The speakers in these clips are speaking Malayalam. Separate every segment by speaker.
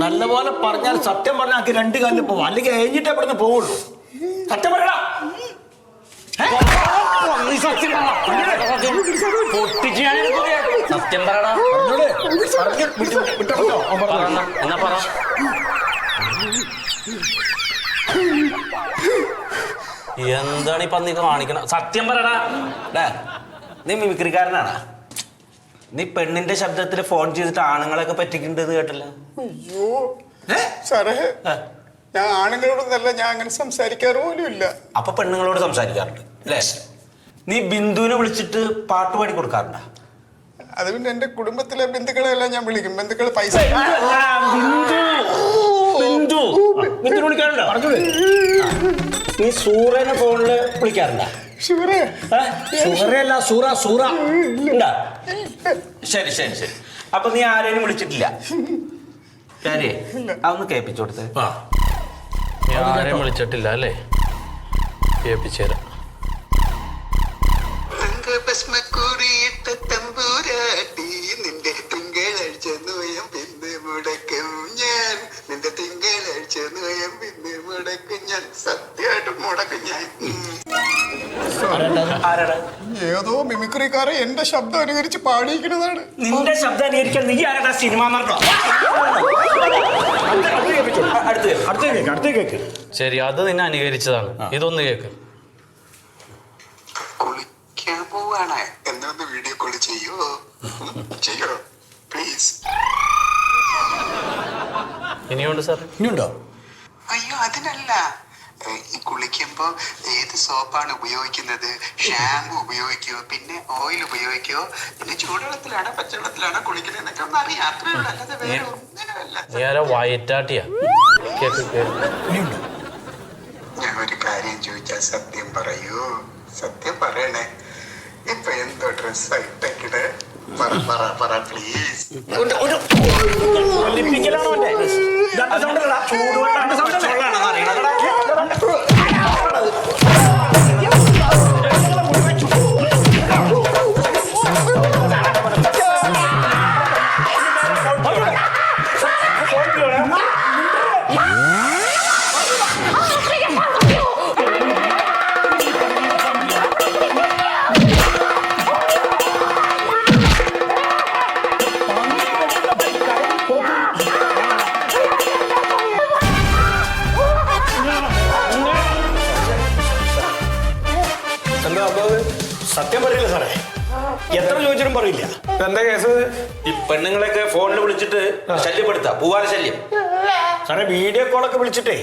Speaker 1: നല്ലപോലെ പറഞ്ഞാൽ സത്യം പറഞ്ഞാൽ എനിക്ക് 2 കാലിൽ പോവാം, അല്ലെങ്കിൽ കഴിഞ്ഞിട്ട് എവിടെ നിന്ന് പോവുള്ളൂ. സത്യം പറയടാ.
Speaker 2: സത്യം പറയടാ. എന്നാ പറ. എന്താണ് ഇപ്പൊ നീ കാണിക്കണം? സത്യം പറയടാ. നീ മിമിക്രിക്കാരനാണ്. നീ പെണ്ണിന്റെ ശബ്ദത്തിൽ ഫോൺ ചെയ്തിട്ട് ആണുങ്ങളൊക്കെ പറ്റിക്കുന്നത് കേട്ടല്ലോ.
Speaker 3: അയ്യോ സാറേ, ഞാൻ ആണുങ്ങളോടൊന്നല്ല, ഞാൻ അങ്ങനെ സംസാരിക്കാറ് പോലും ഇല്ല.
Speaker 2: അപ്പൊ പെണ്ണുങ്ങളോട് സംസാരിക്കാറുണ്ട് അല്ലേ? നീ ബിന്ദുവിനെ വിളിച്ചിട്ട് പാട്ട് പാടി കൊടുക്കാറുണ്ടോ?
Speaker 3: അത് പിന്നെ എന്റെ കുടുംബത്തിലെ ബന്ധുക്കളെല്ലാം ഞാൻ വിളിക്കും. ബന്ധുക്കൾ പൈസ
Speaker 1: നീ സൂറനെ ഫോണില് വിളിക്കാറുണ്ടോ? സൂറയല്ല, സൂറ.
Speaker 2: ശരി ശരി ശരി. അപ്പൊ നീ ആരെയും വിളിച്ചിട്ടില്ല? കാര്യേ അതൊന്ന് കേൾപ്പിച്ചു കൊടുത്തേ. ആരെയും വിളിച്ചിട്ടില്ല അല്ലേ? കേൾപ്പിച്ചേരാം.
Speaker 3: നിന്റെ തിങ്കളാഴ്ച നോയം പിന്നെ മുടക്കും ഞാൻ, നിന്റെ തിങ്കളാഴ്ച നോയം പിന്നെ മുടക്കും ഞാൻ, സത്യമായിട്ട് മുടക്കും ഞാൻ. ഏതോ മിമിക്രിക്കാരെ എന്റെ ശബ്ദം അനുകരിച്ച് പാടിയിരിക്കുന്നതാണ്.
Speaker 1: നിന്റെ ശബ്ദം അനുകരിക്കാൻ നീ ആരാ? സിനിമ അടുത്ത കേക്ക്.
Speaker 2: ശരി, അത് നിന്നെ അനുകരിച്ചതാണ്. ഇതൊന്ന് കേക്ക്.
Speaker 3: കുളിക്കാൻ പോവാണ്, എന്നൊന്ന് വീഡിയോ കോൾ ചെയ്യോ പ്ലീസ്.
Speaker 2: ഇനിയുണ്ട് സാർ?
Speaker 1: ഇനിയുണ്ടോ?
Speaker 3: അയ്യോ അതിനല്ല, ഈ കുളിക്കുമ്പോ ഏത് സോപ്പാണ് ഉപയോഗിക്കുന്നത്, ഷാമ്പു ഉപയോഗിക്കോ, പിന്നെ ഓയിൽ ഉപയോഗിക്കോ, പിന്നെ ചൂടുവെള്ളത്തിലാണോ പച്ചവെള്ളത്തിലാണോ കുളിക്കുന്നതെന്നൊക്കെ ഒന്ന് അറിയാം. അത്രേ ഉള്ളൂ, അല്ലാതെ വേറെ ഒന്നിനുമല്ല.
Speaker 2: വയറ്റാട്ടിയാ.
Speaker 3: ഞാൻ ഒരു കാര്യം ചോദിച്ചാൽ സത്യം പറയൂ, സത്യം പറയണേ. ഇപ്പൊ എന്തോ ഡ്രസ്സായിട്ടെ പറ പ്ലീസ്.
Speaker 1: സത്യം പറയില്ല സാറേ, എത്ര ചോദിച്ചിട്ടും പറയില്ല.
Speaker 4: എന്താ കേസ്?
Speaker 2: ഈ പെണ്ണുങ്ങളൊക്കെ ഫോണിൽ വിളിച്ചിട്ട് ശല്യപ്പെടുത്താം, പൂവാല ശല്യം.
Speaker 1: സാറേ, വീഡിയോ കോളൊക്കെ വിളിച്ചിട്ടേ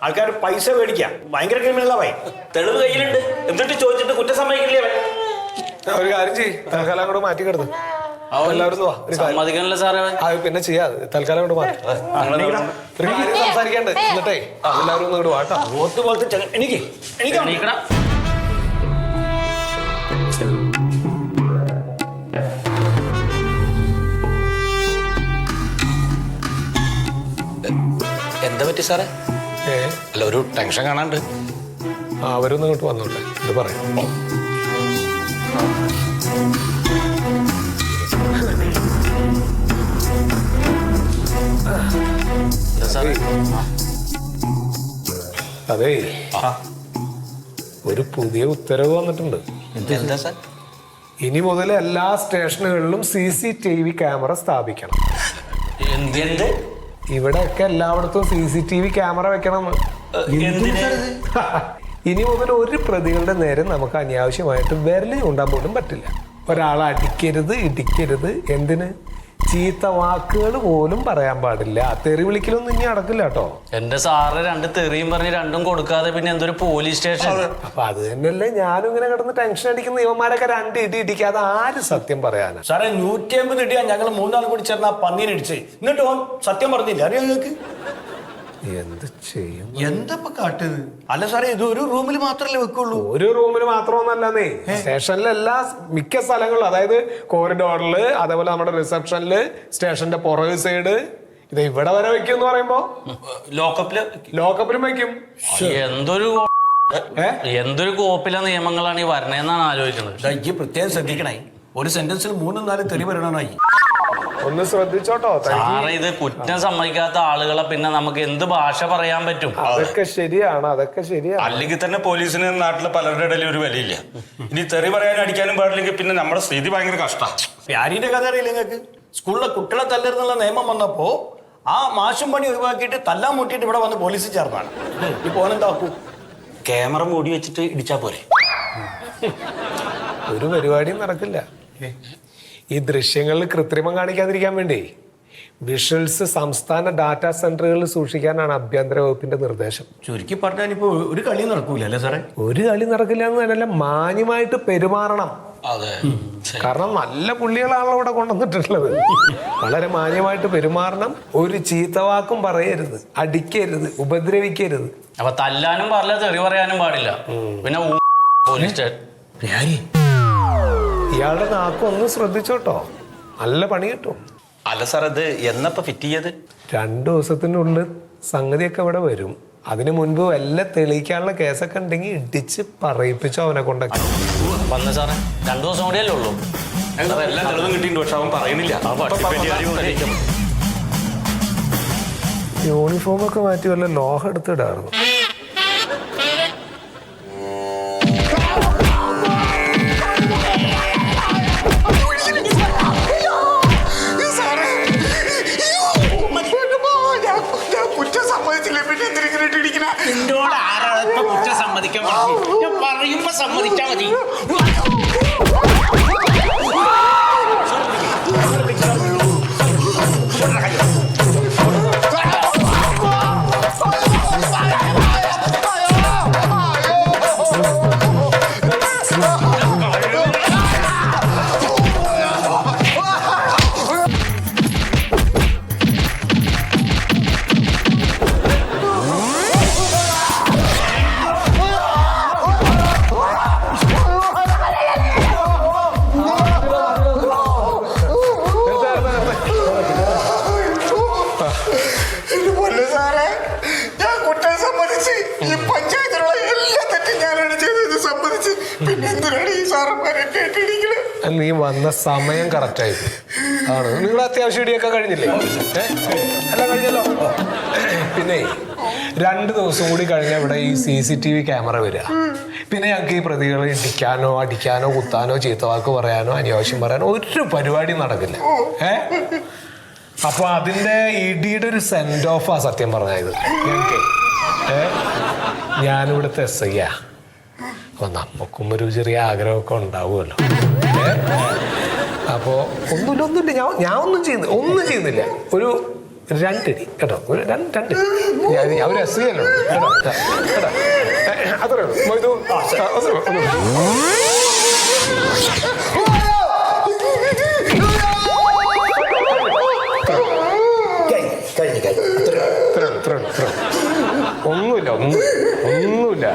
Speaker 1: ആൾക്കാർ പൈസ മേടിക്കാം, ഭയങ്കര ക്രിമിനലായി.
Speaker 2: തെളിവ് കയ്യിലുണ്ട്, എന്നിട്ട് ചോദിച്ചിട്ട് കുറ്റം സമ്മതിക്കില്ലേ അവൻ?
Speaker 4: ഒരു കാര്യം ചെയ്യ്, തൽക്കാലം അങ്ങോട്ട് മാറ്റി കിടന്നു. എല്ലാവരും
Speaker 2: സമ്മതിക്കണല്ലോ സാറേ.
Speaker 4: പിന്നെ ചെയ്യാ, തൽക്കാലം അങ്ങോട്ട് മാറ്റി സംസാരിക്കണ്ട്. എന്നിട്ടേ എല്ലാവരും ഒന്ന് ഇങ്ങോട്ട് വാട്ടാ.
Speaker 1: ഓത്ത് പോലത്തെ എനിക്ക്
Speaker 2: എന്താ പറ്റി സാറേ? അല്ല, ഒരു ടെൻഷൻ കാണാണ്ട്.
Speaker 4: അവരൊന്നും ഇങ്ങോട്ട് വന്നോട്ടെ, ഇത് പറയാം. അതേ, ഒരു പുതിയ ഉത്തരവ് വന്നിട്ടുണ്ട്.
Speaker 2: എന്താ സാർ?
Speaker 4: ഇനി മുതൽ എല്ലാ സ്റ്റേഷനുകളിലും CCTV ക്യാമറ സ്ഥാപിക്കണം.
Speaker 2: എന്ത്?
Speaker 4: ഇവിടെയൊക്കെ എല്ലായിടത്തും CCTV ക്യാമറ വെക്കണം. ഇനി മുതൽ ഒരു പ്രതികളുടെ നേരെ നമുക്ക് അനാവശ്യമായിട്ട് വിരൽ ചൂണ്ടാൻ പോലും പറ്റില്ല. ഒരാളെ അടിക്കരുത്, ഇടിക്കരുത്, എന്തിന് ചീത്ത വാക്കുകൾ പോലും പറയാൻ പാടില്ല. തെറി വിളിക്കലൊന്നും ഇനി നടക്കില്ല കേട്ടോ.
Speaker 2: എന്റെ സാറ് 2 തെറിയും പറഞ്ഞ് 2ഉം കൊടുക്കാതെ പിന്നെ എന്തൊരു പോലീസ് സ്റ്റേഷൻ?
Speaker 4: അപ്പൊ അത് തന്നെയല്ലേ ഞാനും ഇങ്ങനെ കിടന്ന് ടെൻഷൻ അടിക്കുന്ന. ഇവന്മാരൊക്കെ 2 ഇടി ഇടിക്കാതെ ആര് സത്യം പറയാനാ?
Speaker 1: സാറേ, 150 ഇടിയാ ഞങ്ങൾ 3 കൂടി ചേർന്ന പന്നീനെ ഇടിച്ചേ. എന്നിട്ട് ഓൻ സത്യം പറഞ്ഞില്ല. അറിയാം നിങ്ങൾക്ക്
Speaker 4: എന്ത് ചെയ്യും?
Speaker 1: എന്താ കാട്ടത്? അല്ല സാറേ, ഇത് ഒരു റൂമിൽ മാത്രമല്ലേ വെക്കുള്ളൂ.
Speaker 4: ഒരു റൂമിൽ മാത്രമൊന്നല്ലേ, സ്റ്റേഷനിലെ എല്ലാ മിക്ക സ്ഥലങ്ങളിലും, അതായത് കോറിഡോറില്, അതേപോലെ നമ്മുടെ റിസപ്ഷനില്, സ്റ്റേഷന്റെ പുറകു സൈഡ്, ഇത് ഇവിടെ വരെ വെക്കും എന്ന് പറയുമ്പോ ലോക്കപ്പിലും വെക്കും.
Speaker 2: എന്തൊരു കോപ്പിലെ നിയമങ്ങളാണ് ഈ വരണേന്നാണ് ആലോചിക്കുന്നത്.
Speaker 1: പ്രത്യേകം ശ്രദ്ധിക്കണേ, ഒരു സെന്റൻസിൽ 3-4 തെറി വരണമായി.
Speaker 4: ഒന്ന് ശ്രദ്ധിച്ചോട്ടോ.
Speaker 2: സാറേ ഇത് കുറ്റം സമ്മതിക്കാത്ത ആളുകളെ പിന്നെ നമുക്ക് എന്ത് ഭാഷ പറയാൻ പറ്റും?
Speaker 4: അതൊക്കെ ശരിയാണ്, അതൊക്കെ ശരിയാണ്.
Speaker 1: അല്ലെങ്കിൽ തന്നെ പോലീസിന് നാട്ടിലെ പലരുടെ ഇടയിൽ ഒരു വിലയില്ല. ഇനി തെറി പറയാനും അടിക്കാനും പാടില്ലെങ്കിൽ പിന്നെ നമ്മുടെ സ്ഥിതി ഭയങ്കര കഷ്ടമാണ്. പ്യാരിന്റെ കഥ അറിയില്ല നിങ്ങൾക്ക്? സ്കൂളിലെ കുട്ടികളെ തല്ലരുന്നുള്ള നിയമം വന്നപ്പോ ആ മാഷും പണി ഒഴിവാക്കിയിട്ട് തല്ലാൻ മുട്ടിയിട്ട് ഇവിടെ വന്ന് പോലീസിൽ ചേർന്നാണ്. ഈ പോനെന്താക്കൂ?
Speaker 2: ക്യാമറ മൂടി വെച്ചിട്ട് ഇടിച്ചാ പോരെ?
Speaker 4: ഒരു പരിപാടിയും നടക്കില്ല. ഈ ദൃശ്യങ്ങളിൽ കൃത്രിമം കാണിക്കാതിരിക്കാൻ വേണ്ടി വിഷ്വൽസ് സംസ്ഥാന ഡാറ്റാ സെന്ററുകളിൽ സൂക്ഷിക്കാനാണ് ആഭ്യന്തര വകുപ്പിന്റെ നിർദ്ദേശം.
Speaker 1: ചുരുക്കി പറഞ്ഞാൽ ഇപ്പൊ ഒരു കളി നടക്കൂല അല്ലേ സാറേ?
Speaker 4: ഒരു കളി നടക്കില്ല എന്ന് തന്നെയല്ല, മാന്യമായിട്ട് പെരുമാറണം.
Speaker 2: അതെ,
Speaker 4: കാരണം നല്ല പുള്ളികളാണല്ലോ ഇവിടെ കൊണ്ടുവന്നിട്ടുള്ളത്. വളരെ മാന്യമായിട്ട് പെരുമാറണം. ഒരു ചീത്തവാക്കും പറയരുത്, അടിക്കരുത്, ഉപദ്രവിക്കരുത്.
Speaker 2: അപ്പൊ തല്ലാനും പാടില്ല, തെറി പറയാനും പാടില്ല. പിന്നെ പോലീസ്
Speaker 4: ഇയാളുടെ നാക്കും ഒന്ന് ശ്രദ്ധിച്ചോട്ടോ, നല്ല പണി കിട്ടും.
Speaker 2: അല്ല സാർ, ഇത് എന്നപ്പോ ഫിറ്റ് ചെയ്ത്?
Speaker 4: 2 ദിവസത്തിനുള്ളിൽ സംഗതിയൊക്കെ ഇവിടെ വരും. അതിനു മുൻപ് വല്ല തെളിയിക്കാനുള്ള കേസൊക്കെ ഉണ്ടെങ്കിൽ ഇടിച്ച് പറയിപ്പിച്ചോ അവനെ കൊണ്ടൊക്കെ.
Speaker 2: വന്ന് സാറേ 2 ദിവസം കൂടിയല്ലേ ഉള്ളൂ.
Speaker 1: എല്ലാം തെളിവും കിട്ടിയിട്ടുണ്ട്, പക്ഷെ അവൻ പറയുന്നില്ല.
Speaker 4: യൂണിഫോമൊക്കെ മാറ്റി വല്ല ലോഹം എടുത്തിടായിരുന്നു.
Speaker 3: കുറ്റം സമ്മതിച്ചില്ലേ പിന്നെ എന്തിനെ ഇടിക്കണ?
Speaker 2: നിന്നോട് ആരാണ് ഇപ്പൊ കുറ്റം സമ്മതിക്കാൻ ഞാൻ പറയുമ്പോ സമ്മതിച്ചാ മതി.
Speaker 4: നീ വന്ന സമയം കറക്റ്റായി ആണ്. നിങ്ങൾ അത്യാവശ്യം ഇടിയൊക്കെ കഴിഞ്ഞില്ലേ? എല്ലാം കഴിഞ്ഞല്ലോ. പിന്നെ 2 ദിവസം കൂടി കഴിഞ്ഞാൽ ഇവിടെ ഈ CCTV ക്യാമറ വരിക. പിന്നെ ഞങ്ങൾക്ക് ഈ പ്രതികളെ ഇടിക്കാനോ അടിക്കാനോ കുത്താനോ ചീത്തവാക്ക് പറയാനോ അനാവശ്യം പറയാനോ ഒരു പരിപാടി നടക്കില്ല. അപ്പൊ അതിന്റെ ഇടിയുടെ ഒരു സെൻഡ് ഓഫാ സത്യം പറഞ്ഞത് ഞങ്ങൾക്ക്. ഞാനിവിടുത്തെ SI ആ. അപ്പൊ നമുക്കും ഒരു ചെറിയ ആഗ്രഹമൊക്കെ ഉണ്ടാവുമല്ലോ. അപ്പോ ഒന്നുമില്ല, ഞാൻ ഒന്നും ചെയ്യുന്നില്ല. ഒരു 2 ഇടി കേട്ടോ, ഒരു 2 അവര് SI അല്ലോ കേട്ടോ. അത്രേ ഉള്ളൂ. ഒന്നുമില്ല.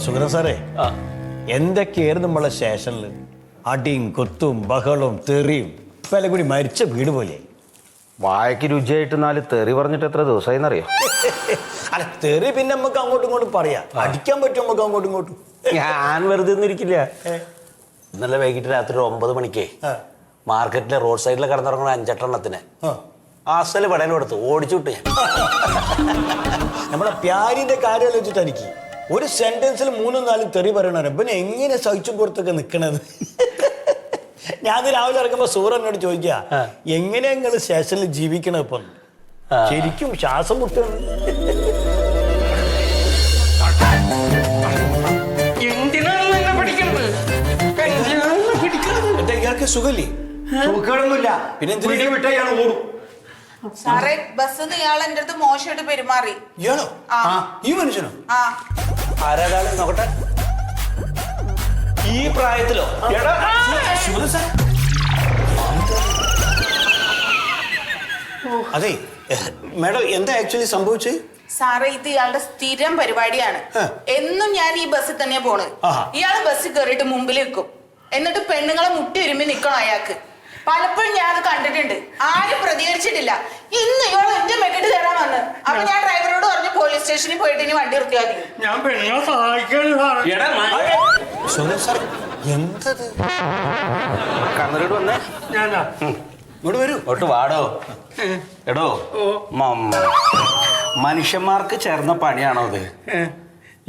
Speaker 1: സുഗതൻ സാറേ, എന്തൊക്കെയായിരുന്നു നമ്മളെ സ്റ്റേഷനിൽ? അടിയും കൊത്തും ബഹളവും തെറിയും വില കൂടി മരിച്ച വീട് പോലെ.
Speaker 2: വായക്ക് രുചിയായിട്ട് 4 തെറി പറഞ്ഞിട്ട് എത്ര ദിവസമായി എന്നറിയോ?
Speaker 1: അല്ല, തെറി പിന്നെ നമുക്ക് അങ്ങോട്ടും ഇങ്ങോട്ടും പറയാം, അടിക്കാൻ പറ്റും നമുക്ക് അങ്ങോട്ടും ഇങ്ങോട്ടും.
Speaker 2: ഞാൻ വെറുതെ ഒന്നും ഇരിക്കില്ല. ഇന്നലെ വൈകിട്ട് രാത്രി 9 മണിക്ക് മാർക്കറ്റിലെ റോഡ് സൈഡിൽ കിടന്നിറങ്ങുന്ന 5 എണ്ണത്തിന് അസല് പടയിൽ കൊടുത്തു ഓടിച്ചു വിട്ടു ഞാൻ.
Speaker 1: നമ്മുടെ പ്യാരിന്റെ കാര്യം വെച്ചിട്ട് എനിക്ക് ഒരു സെന്റൻസിൽ 3-4 തെറി പറയണ പിന്നെ എങ്ങനെ സഹിച്ചും പുറത്തൊക്കെ നിക്കണത്? ഞാൻ രാവിലെ ഇറങ്ങുമ്പോ സൂറനോട് ചോദിക്കുക, എങ്ങനെയാ നിങ്ങൾ സ്റ്റേഷനിൽ ജീവിക്കണ ഇപ്പം? ശരിക്കും ശ്വാസം മുട്ടാണ്.
Speaker 2: എന്തിനാണ്
Speaker 1: ഇയാൾക്ക് സുഖല്ലേ?
Speaker 5: സുഖമൊന്നുമില്ല.
Speaker 1: പിന്നെ എന്തിനാ
Speaker 5: വീട്ടിൽ വിട്ടാ ഇയാൾ ഓടും.
Speaker 6: സാറേ ബസ് ഇയാൾ എന്റെ അടുത്ത് മോശമായിട്ട് പെരുമാറി.
Speaker 1: ഇയാളോ?
Speaker 6: ആ.
Speaker 1: ഈ മനുഷ്യനോ?
Speaker 6: ആ
Speaker 2: ആരാടാണ് നോക്കട്ടെ. ഈ പ്രായത്തിലോ? എടാ,
Speaker 1: സുഗത സാർ. അതെ മാഡം, എന്താ ആക്ച്വലി സംഭവിച്ചത്?
Speaker 6: സാറേ ഇത് ഇയാളുടെ സ്ഥിരം പരിപാടിയാണ്. എന്നും ഞാൻ ഈ ബസ്സിൽ തന്നെയാ പോണ്.
Speaker 1: ആഹാ.
Speaker 6: ഇയാള് ബസ്സിൽ കയറിയിട്ട് മുമ്പിൽ വെക്കും, എന്നിട്ട് പെണ്ണുങ്ങളെ മുട്ടി ഒരുമി നിക്കണം അയാൾക്ക്. പലപ്പോഴും ഞാൻ അത് കണ്ടിട്ടുണ്ട്. ആരും പ്രതികരിച്ചിട്ടില്ല. ഇന്ന് ഇയാൾ എന്റെ മെക്കിട്ട് കയറാൻ വന്ന്. അപ്പൊ ഞാൻ ഡ്രൈവറോട് പറഞ്ഞു പോലീസ് സ്റ്റേഷനിൽ പോയിട്ട് ഇനി വണ്ടി നിർത്തിയാൽ മതി.
Speaker 5: ഞാൻ പെണ്ണുങ്ങളെ സഹായിക്കാണ്.
Speaker 2: എടാ,
Speaker 1: സുഗത സാർ എന്തത്?
Speaker 2: കണ്ണൂരോട് വന്നേ.
Speaker 5: ഞാനാ
Speaker 1: ഇങ്ങോട്ട് വരൂ.
Speaker 2: ഒട്ട് വാടോ. എടോ, മനുഷ്യന്മാർക്ക് ചേർന്ന പണിയാണോ അത്?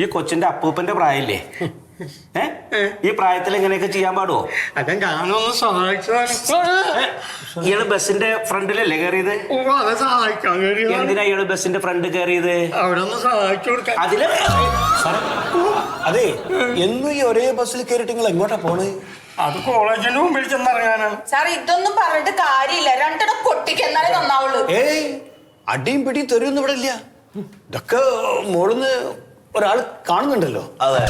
Speaker 2: ഈ കൊച്ചിന്റെ അപ്പൂപ്പന്റെ പ്രായല്ലേ? ഈ പ്രായത്തിൽ എങ്ങനെയൊക്കെ ചെയ്യാൻ പാടുവോ?
Speaker 5: അതെ, ഞാനൊന്ന് സഹായിച്ചതാണ്.
Speaker 2: ഇയാള് ബസിന്റെ ഫ്രണ്ടിലല്ലേ കയറിയത്?
Speaker 5: അതെ, സഹായിക്കാൻ കഴിയും.
Speaker 2: എന്തിനാ ഇയാള് ബസിന്റെ ഫ്രണ്ട് കയറിയത്?
Speaker 5: അവിടെ ഒന്ന് സഹായിച്ചു കൊടുക്കാൻ.
Speaker 2: അതില്
Speaker 1: അതെ, എന്നും ഈ ഒരേ ബസ്സിൽ കയറിയിട്ട് നിങ്ങൾ എങ്ങോട്ടാ പോണേ?
Speaker 5: അത് കോളേജിന്റെ മുമ്പിൽ ചെന്നിറങ്ങാനാണ്.
Speaker 6: സാർ ഇതൊന്നും പറഞ്ഞിട്ട് കാര്യമില്ല. രണ്ടിടം പൊട്ടിക്ക് എന്നാലേ നന്നാവുള്ളൂ.
Speaker 1: ഏയ്, അടിയും പിടിയും തെറിയൊന്നും ഇവിടെ ഇല്ല. ഇതൊക്കെ മോളിന്ന് ഒരാൾ കാണുന്നുണ്ടല്ലോ.
Speaker 2: അതെ,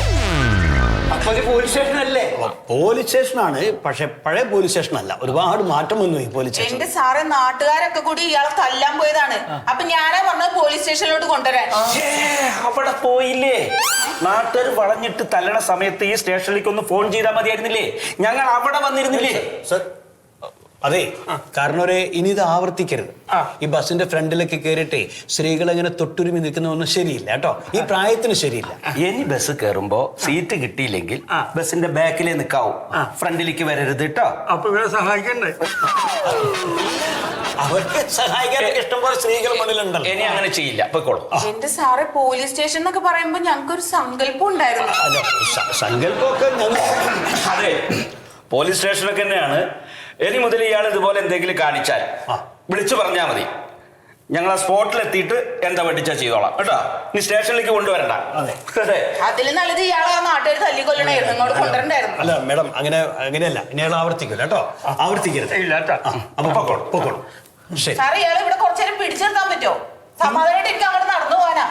Speaker 5: അപ്പൊ പോലീസ് സ്റ്റേഷനല്ലേ?
Speaker 1: പോലീസ് സ്റ്റേഷനാണ്, പക്ഷെ പഴയ പോലീസ് സ്റ്റേഷൻ അല്ല. ഒരുപാട് മാറ്റം വന്നു ഈ പോലീസ് സ്റ്റേഷൻ.
Speaker 6: എന്റെ സാറേ നാട്ടുകാരൊക്കെ കൂടി ഇയാളെ തല്ലാൻ പോയതാണ്. അപ്പൊ ഞാനാ പറഞ്ഞത് പോലീസ് സ്റ്റേഷനിലോട്ട് കൊണ്ടുവരാൻ.
Speaker 2: അവിടെ പോയില്ലേ? നാട്ടുകാർ വളഞ്ഞിട്ട് തല്ലണ സമയത്ത് ഈ സ്റ്റേഷനിലേക്ക് ഒന്ന് ഫോൺ ചെയ്താൽ മതിയായിരുന്നില്ലേ? ഞങ്ങൾ അവിടെ വന്നിരുന്നില്ലേ?
Speaker 1: സർ, അതെ, കാരണം ഇനി ഇത് ആവർത്തിക്കരുത്. ഈ ബസിന്റെ ഫ്രണ്ടിലൊക്കെ കയറിയിട്ടേ സ്ത്രീകൾ അങ്ങനെ തൊട്ടുരുമി നിൽക്കുന്ന ഒന്നും ശരിയില്ല കേട്ടോ. ഈ പ്രായത്തിന് ശരിയില്ല.
Speaker 2: ഇനി ബസ് കയറുമ്പോ സീറ്റ് കിട്ടിയില്ലെങ്കിൽ ബസിന്റെ ബാക്കിലേ നിൽക്കാവൂ, ഫ്രണ്ടിലേക്ക് വരരുത് കേട്ടോ.
Speaker 5: അപ്പൊ ഇവരെ സഹായിക്കണ്ടേ?
Speaker 1: അവർക്ക് സഹായിക്കാനൊക്കെ ഇഷ്ടംപോലെ സ്ത്രീകൾ മുന്നിലുണ്ടല്ലോ.
Speaker 2: ഇനി അങ്ങനെ ചെയ്യില്ല, പൊയ്ക്കോളൂ.
Speaker 6: എന്റെ സാറേ പോലീസ് സ്റ്റേഷൻ എന്നൊക്കെ പറയുമ്പോ ഞങ്ങൾക്കൊരു സങ്കല്പം ഉണ്ടായിരുന്നു.
Speaker 1: അല്ല, സങ്കല്പമൊക്കെ ഞങ്ങൾ
Speaker 2: അതെ, പോലീസ് സ്റ്റേഷനൊക്കെ തന്നെയാണ്. ഇനി മുതൽ ഇയാൾ ഇതുപോലെ എന്തെങ്കിലും കാണിച്ചാൽ വിളിച്ചു പറഞ്ഞാൽ മതി. ഞങ്ങൾ ആ സ്പോട്ടിലെത്തിയിട്ട് എന്താ പഠിച്ചാ ചെയ്തോളാം കേട്ടോ. നീ സ്റ്റേഷനിലേക്ക് കൊണ്ടുവരണ്ട.
Speaker 1: അതെ.
Speaker 6: അതില് നല്ലത് ഇയാളെ ആ നാട്ടുകാർ തല്ലിക്കൊല്ലണായിരുന്നു, ഇങ്ങോട്ട് കൊണ്ടുവരണ്ടായിരുന്നു.
Speaker 1: അല്ല മാഡം, അങ്ങനെയല്ല. ഇനി അയാൾ ആവർത്തിക്കില്ല കേട്ടോ. ആവർത്തിക്കരുത്.
Speaker 5: ഇല്ല കേട്ടോ.
Speaker 1: അപ്പൊ പൊക്കോളൂ. ശരി
Speaker 6: സാറേ ഇയാളെ ഇവിടെ കുറച്ചേരം പിടിച്ചു നിർത്താൻ പറ്റുമോ? സമാധാനമായിട്ട് എനിക്ക് അങ്ങോട്ട് നടന്നു പോകാനാ.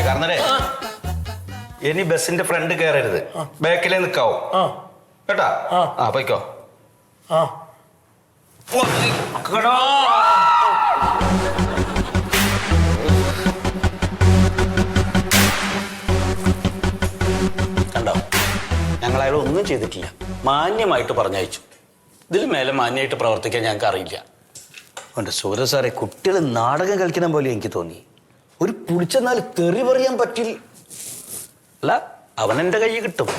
Speaker 2: കാരണേ, ഇനി ബസിന്റെ ഫ്രണ്ട് കയറരുത്, ബാക്കിലേ നിൽക്കാവൂ കേട്ടാ. പൊയ്ക്കോ. കണ്ടോ, ഞങ്ങൾ അയാൾ ഒന്നും ചെയ്തിട്ടില്ല, മാന്യമായിട്ട് പറഞ്ഞയച്ചു. ഇതിൽ മേലെ മാന്യമായിട്ട് പ്രവർത്തിക്കാൻ ഞങ്ങൾക്ക് അറിയില്ല.
Speaker 1: ഉണ്ട് സുഗത സാറേ, കുട്ടികൾ നാടകം കളിക്കുന്ന പോലെ എനിക്ക് തോന്നി. ഒരു പുളിച്ചെന്നാൽ തെറി പറയാൻ പറ്റില്ല.
Speaker 2: അല്ല, അവൻ എൻ്റെ കയ്യിൽ കിട്ടും.